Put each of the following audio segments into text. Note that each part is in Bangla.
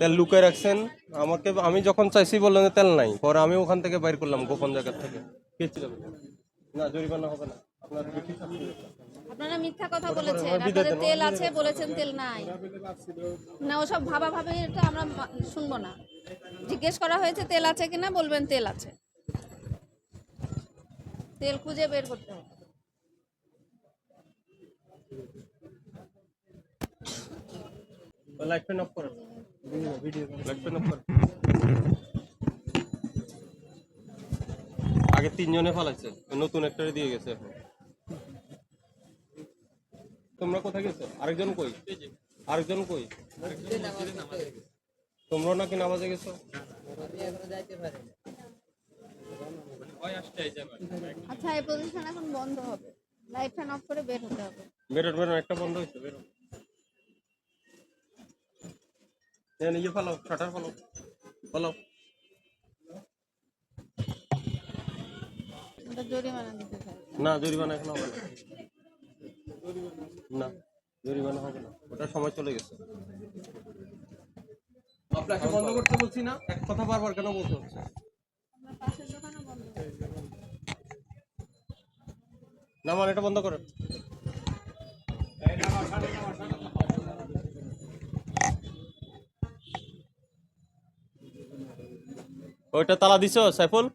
তেল লুকিয়ে রাখছেন। আমাকে আমি যখন চাইছি বললেন যে তেল নাই, পরে আমি ওখান থেকে বাইর করলাম গোপন জায়গা থেকে। না জরিমানা হবে না আপনার। আপনারা মিথ্যা কথা বলেছেন, আপনাদের তেল আছে বলেছেন, তেল নাই। না ওসব ভাবা ভাবি এটা আমরা শুনবো না। জিজ্ঞেস করা হয়েছে তেল আছে কিনা, বলবেন তেল আছে। তেল খুঁজে বের করতে হবে। লাইট ফ্যান অফ করেন, ভিডিও লাইট ফ্যান অফ করেন। আগে 3 জনে ফালাইছে, নতুন একটারে দিয়ে গেছে এখন। তোমরা কোথায় গেছো? আরেকজন কই? আরেকজন কই? তোমরা নাকি নামাজে গেছো? আচ্ছা, এই পজিশন এখন বন্ধ হবে, লাইট ফ্যান অফ করে বের হতে হবে। বেরোন, একটা বন্ধ হয়েছে, বেরোন। ইয়ে ফেলো, শাটার ফেলো, ফেলো। জরিমানা দিতে চাই না, জরিমানা এখন হবে না। না, জরিমানা হবে না, ওটা সময় চলে গেছে। আপনাকে বন্ধ করতে বলছি না, এক কথা বারবার কেন বলতে হচ্ছে? না মানে এটা বন্ধ করেন। ওইটা তালা দিছো সাইফুল?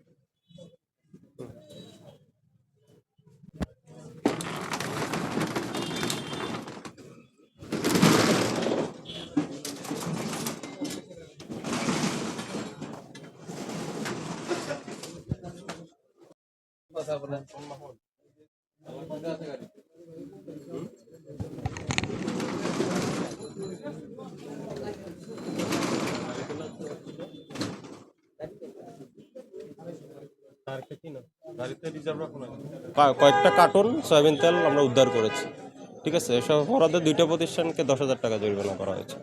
কথা বলেন। কয়েকটা কার্টুন সয়াবিন তেল আমরা উদ্ধার করেছি। ঠিক আছে, এসব অপরাধে 2টা প্রতিষ্ঠানকে 10,000 টাকা জরিমানা করা হয়েছে।